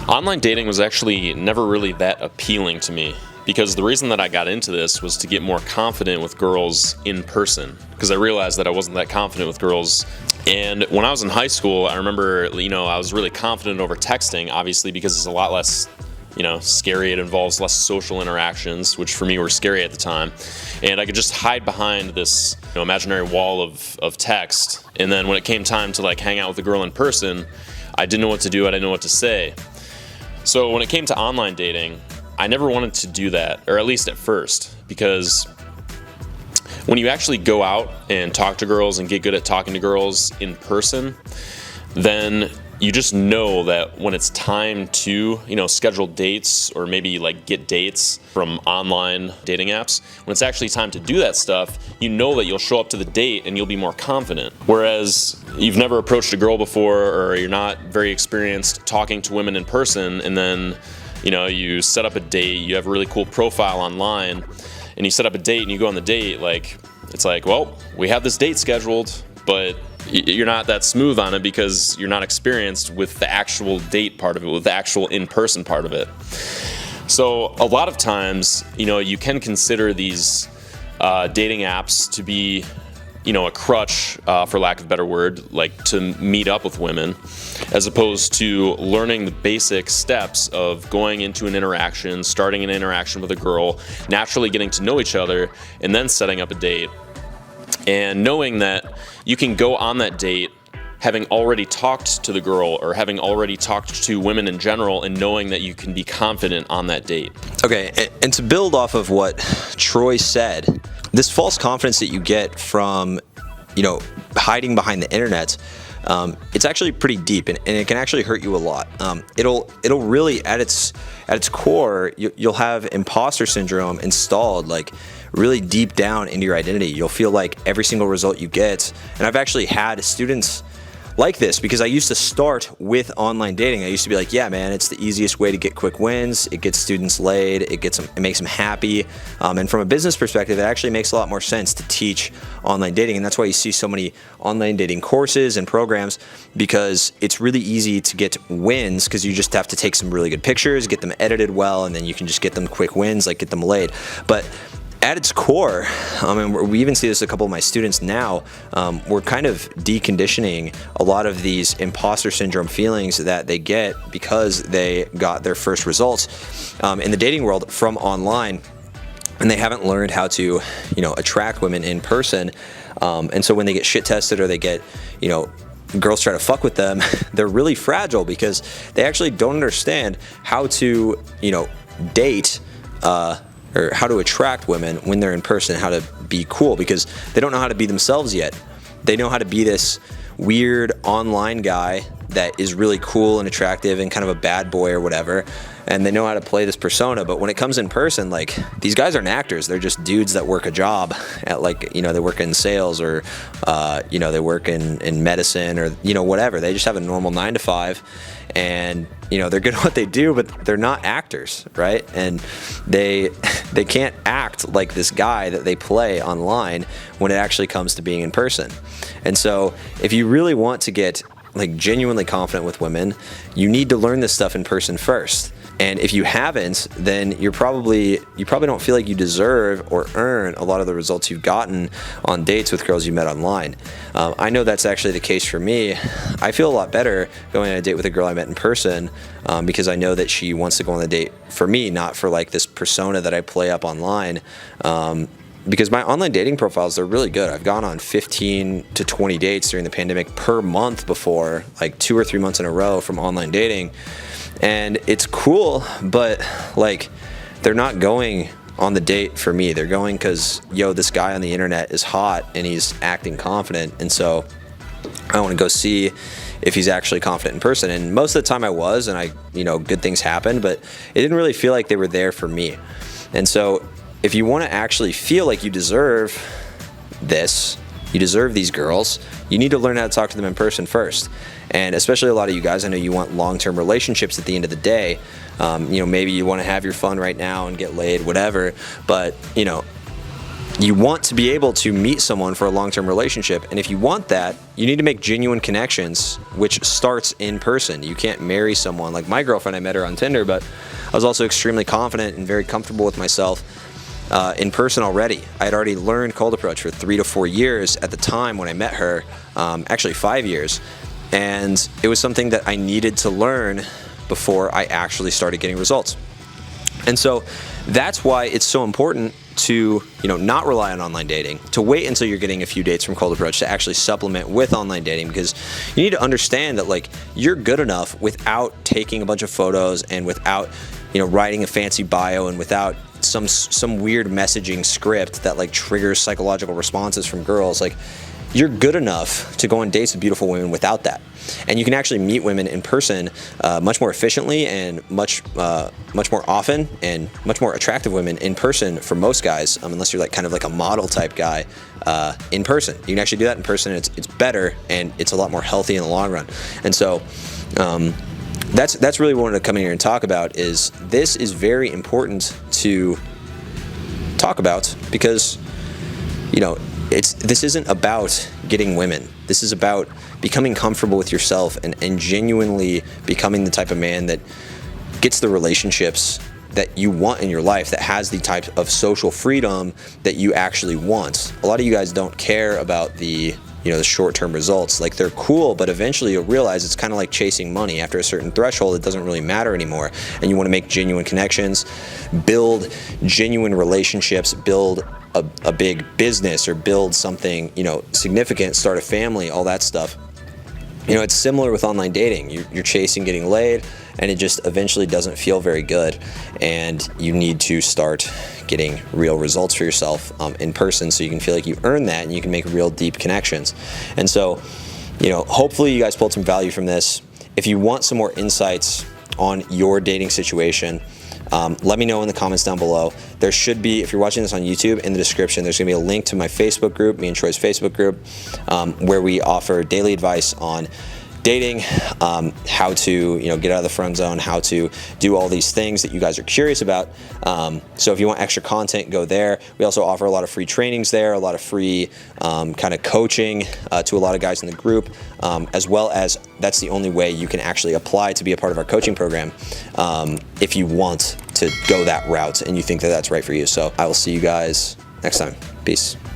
Online dating was actually never really that appealing to me because the reason that I got into this was to get more confident with girls in person because I realized that I wasn't that confident with girls. And when I was in high school, I remember, I was really confident over texting, obviously, because it's a lot less, scary. It involves less social interactions, which for me were scary at the time. And I could just hide behind this, imaginary wall of text. And then when it came time to hang out with a girl in person, I didn't know what to do. I didn't know what to say. So when it came to online dating, I never wanted to do that, or at least at first, because when you actually go out and talk to girls and get good at talking to girls in person, then you just know that when it's time to, schedule dates or maybe get dates from online dating apps, when it's actually time to do that stuff, you know that you'll show up to the date and you'll be more confident. Whereas you've never approached a girl before or you're not very experienced talking to women in person, and then, you set up a date, you have a really cool profile online, and you set up a date and you go on the date, it's well, we have this date scheduled, but you're not that smooth on it because you're not experienced with the actual date part of it, with the actual in-person part of it. So a lot of times, you can consider these dating apps to be, a crutch, for lack of a better word, to meet up with women, as opposed to learning the basic steps of going into an interaction, starting an interaction with a girl, naturally getting to know each other, and then setting up a date. And knowing that you can go on that date having already talked to the girl or having already talked to women in general, and knowing that you can be confident on that date. Okay, and to build off of what Troy said, this false confidence that you get from, hiding behind the internet, it's actually pretty deep, and it can actually hurt you a lot. It'll really, at its core, you'll have imposter syndrome installed, really deep down into your identity. You'll feel like every single result you get, and I've actually had students like this because I used to start with online dating. I used to be like, yeah, man, it's the easiest way to get quick wins. It gets students laid. It makes them happy. And from a business perspective, it actually makes a lot more sense to teach online dating. And that's why you see so many online dating courses and programs, because it's really easy to get wins because you just have to take some really good pictures, get them edited well, and then you can just get them quick wins, get them laid. But at its core, and we even see this with a couple of my students now, we're kind of deconditioning a lot of these imposter syndrome feelings that they get because they got their first results in the dating world from online, and they haven't learned how to, attract women in person. And so when they get shit tested or they get, girls try to fuck with them, they're really fragile because they actually don't understand how to, date, or how to attract women when they're in person, how to be cool, because they don't know how to be themselves yet. They know how to be this weird online guy that is really cool and attractive and kind of a bad boy or whatever, and they know how to play this persona. But when it comes in person, these guys aren't actors. They're just dudes that work a job at they work in sales or they work in medicine or whatever. They just have a normal 9 to 5, and they're good at what they do, but they're not actors, right? And they can't act like this guy that they play online when it actually comes to being in person. And so if you really want to get genuinely confident with women, you need to learn this stuff in person first. And if you haven't, then you probably don't feel like you deserve or earn a lot of the results you've gotten on dates with girls you met online. I know that's actually the case for me. I feel a lot better going on a date with a girl I met in person because I know that she wants to go on the date for me, not for this persona that I play up online. Because my online dating profiles, they're really good. I've gone on 15 to 20 dates during the pandemic per month before, 2 or 3 months in a row from online dating. And it's cool, but they're not going on the date for me. They're going because, this guy on the internet is hot and he's acting confident. And so I want to go see if he's actually confident in person. And most of the time I was, and good things happened, but it didn't really feel like they were there for me. And so if you want to actually feel like you deserve this, you deserve these girls, you need to learn how to talk to them in person first. And especially a lot of you guys, I know you want long-term relationships at the end of the day. Maybe you want to have your fun right now and get laid, whatever. But, You want to be able to meet someone for a long-term relationship, and if you want that, you need to make genuine connections, which starts in person. You can't marry someone like my girlfriend. I met her on Tinder, but I was also extremely confident and very comfortable with myself in person already. I had already learned cold approach for 3 to 4 years at the time when I met her, actually 5 years, and it was something that I needed to learn before I actually started getting results. And so that's why it's so important to, not rely on online dating, to wait until you're getting a few dates from cold approach to actually supplement with online dating, because you need to understand that like you're good enough without taking a bunch of photos and without, writing a fancy bio and without some weird messaging script that like triggers psychological responses from girls. Like, you're good enough to go on dates with beautiful women without that. And you can actually meet women in person much more efficiently and much more often, and much more attractive women in person for most guys, unless you're like kind of like a model type guy in person. You can actually do that in person. It's better, and it's a lot more healthy in the long run. And so that's really what I wanted to come in here and talk about. Is this is very important to talk about, because this isn't about getting women. This is about becoming comfortable with yourself and genuinely becoming the type of man that gets the relationships that you want in your life, that has the type of social freedom that you actually want. A lot of you guys don't care about the short-term results. Like, they're cool, but eventually you'll realize it's kind of like chasing money. After a certain threshold, it doesn't really matter anymore. And you want to make genuine connections, build genuine relationships, build a big business, or build something, significant, start a family, all that stuff. It's similar with online dating. You're chasing getting laid, and it just eventually doesn't feel very good. And you need to start getting real results for yourself in person, so you can feel like you earned that and you can make real deep connections. And so, hopefully you guys pulled some value from this. If you want some more insights on your dating situation, let me know in the comments down below. There should be, if you're watching this on YouTube, in the description, there's going to be a link to my Facebook group, me and Troy's Facebook group, where we offer daily advice on dating, how to get out of the friend zone, how to do all these things that you guys are curious about. So if you want extra content, go there. We also offer a lot of free trainings there, a lot of free kind of coaching to a lot of guys in the group, as well as that's the only way you can actually apply to be a part of our coaching program if you want to go that route and you think that that's right for you. So I will see you guys next time. Peace.